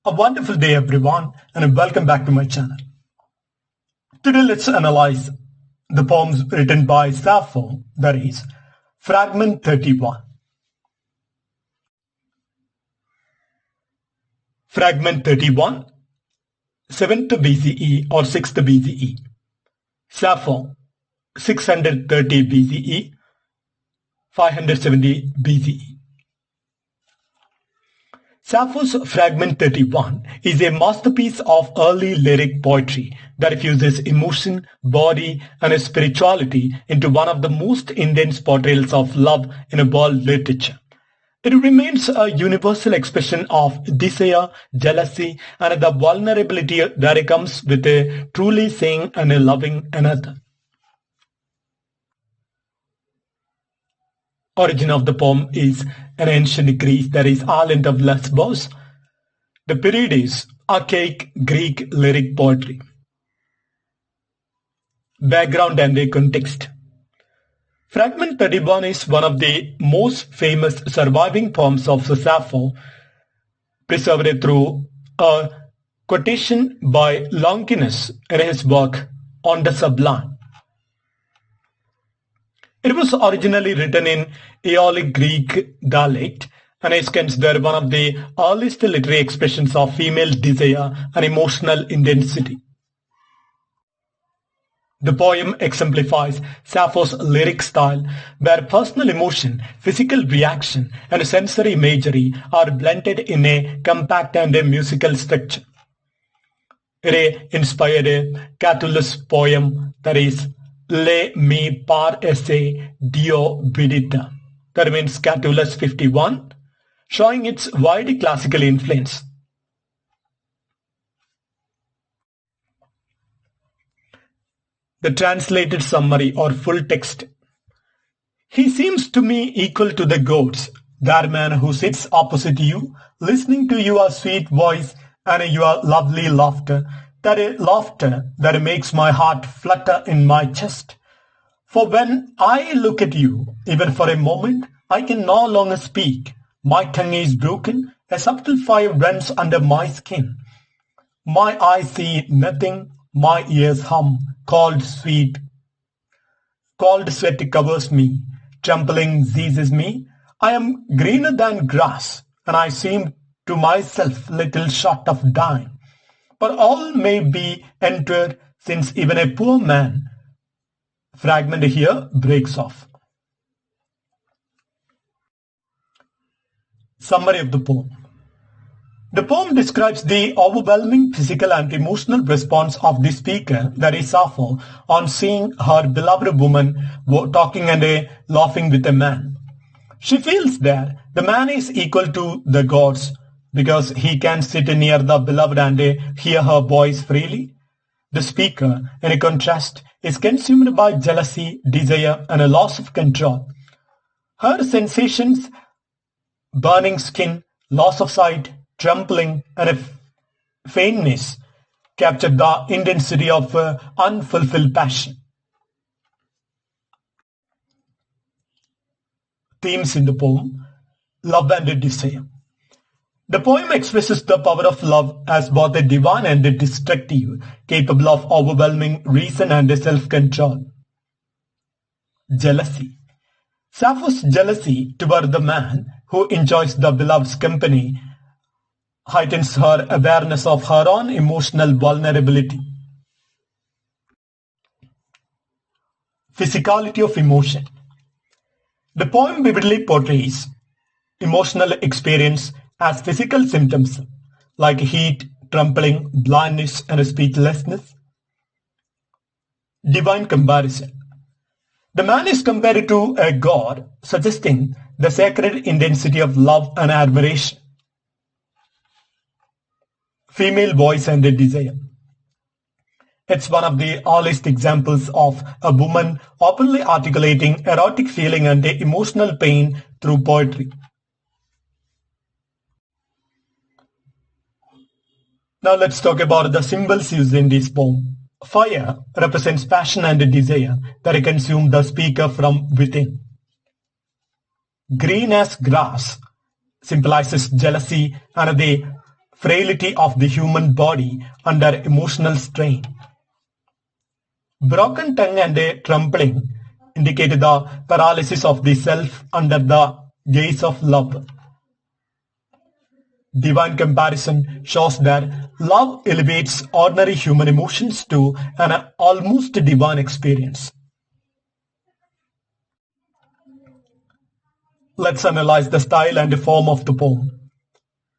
A wonderful day everyone and welcome back to my channel. Today let's analyze the poems written by Sappho, that is, Fragment 31. Fragment 31, 7th BCE or 6th BCE. Sappho, 630 BCE, 570 BCE. Sappho's Fragment 31 is a masterpiece of early lyric poetry that fuses emotion, body, and spirituality into one of the most intense portrayals of love in world literature. It remains a universal expression of desire, jealousy, and the vulnerability that comes with a truly seeing and a loving another. Origin of the poem is an ancient Greece, that is island of Lesbos. The period is archaic Greek lyric poetry. Background and a context. Fragment 31 is one of the most famous surviving poems of Sappho, preserved through a quotation by Longinus in his work On the Sublime. It was originally written in Aeolic Greek dialect and is considered one of the earliest literary expressions of female desire and emotional intensity. The poem exemplifies Sappho's lyric style, where personal emotion, physical reaction, and sensory imagery are blended in a compact and a musical structure. It inspired a Catullus poem, that is, Le mi par esse Dio vidita, that means Catullus 51, showing its wide classical influence. The translated summary or full text. He seems to me equal to the gods, that man who sits opposite you, listening to your sweet voice and your lovely laughter, that a laughter that makes my heart flutter in my chest. For when I look at you, even for a moment, I can no longer speak. My tongue is broken, a subtle fire runs under my skin. My eyes see nothing, my ears hum, cold sweat covers me, trembling seizes me. I am greener than grass, and I seem to myself little short of dying. But all may be entered, since even a poor man. Fragment here breaks off. Summary of the poem. The poem describes the overwhelming physical and emotional response of the speaker, that is Sappho, on seeing her beloved woman talking and laughing with a man. She feels that the man is equal to the gods, because he can sit near the beloved and hear her voice freely. The speaker, in contrast, is consumed by jealousy, desire, and a loss of control. Her sensations, burning skin, loss of sight, trembling, and a faintness capture the intensity of unfulfilled passion. Themes in the poem: love and desire. The poem expresses the power of love as both a divine and a destructive, capable of overwhelming reason and self-control. Jealousy. Sappho's jealousy toward the man who enjoys the beloved's company heightens her awareness of her own emotional vulnerability. Physicality of emotion. The poem vividly portrays emotional experience as physical symptoms like heat, trembling, blindness, and speechlessness. Divine comparison. The man is compared to a god, suggesting the sacred intensity of love and admiration. Female voice and desire. It's one of the earliest examples of a woman openly articulating erotic feeling and emotional pain through poetry. Now let's talk about the symbols used in this poem. Fire represents passion and desire that consume the speaker from within. Green as grass symbolizes jealousy and the frailty of the human body under emotional strain. Broken tongue and a trembling indicate the paralysis of the self under the gaze of love. Divine comparison shows that love elevates ordinary human emotions to an almost divine experience. Let's analyze the style and form of the poem.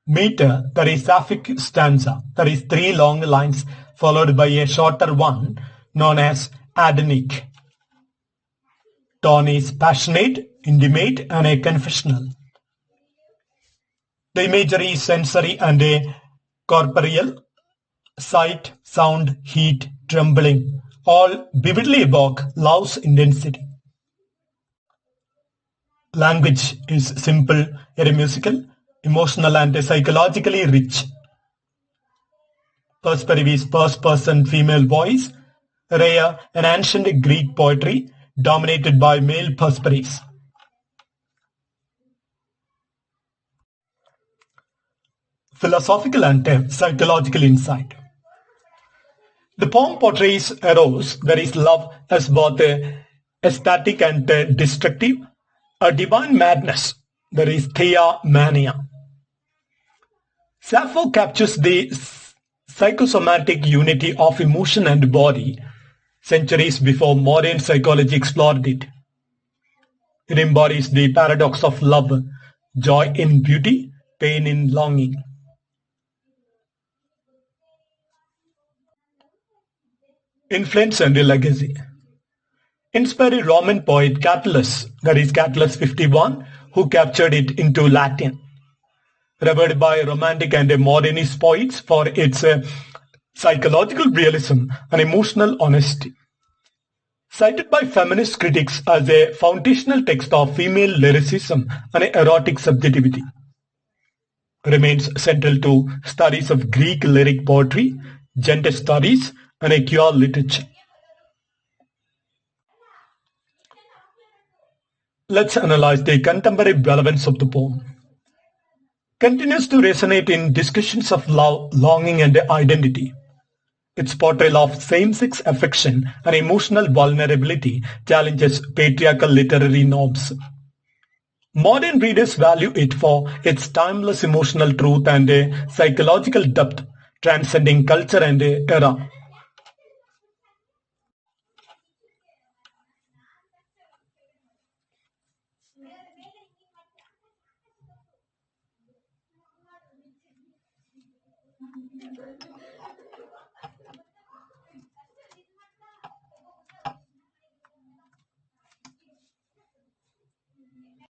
Meter, that is Sapphic stanza, that is three long lines followed by a shorter one known as Adonic. Tone is passionate, intimate, and a confessional. The imagery is sensory and a corporeal. Sight, sound, heat, trembling, all vividly evoke love's intensity. Language is simple yet musical, emotional and psychologically rich. Perspective is first-person female voice, rare in ancient Greek poetry dominated by male perspectives. Philosophical and psychological insight. The poem portrays eros, that is love, as both ecstatic and destructive, a divine madness, that is thea mania. Sappho captures the psychosomatic unity of emotion and body centuries before modern psychology explored it. It embodies the paradox of love, joy in beauty, pain in longing. Influence and legacy. Inspired Roman poet Catullus, that is Catullus 51, who captured it into Latin. Revered by Romantic and Modernist poets for its psychological realism and emotional honesty. Cited by feminist critics as a foundational text of female lyricism and erotic subjectivity. Remains central to studies of Greek lyric poetry, gender studies, and queer literature. Let's analyze the contemporary relevance of the poem. Continues to resonate in discussions of love, longing, and identity. Its portrayal of same-sex affection and emotional vulnerability challenges patriarchal literary norms. Modern readers value it for its timeless emotional truth and a psychological depth transcending culture and era.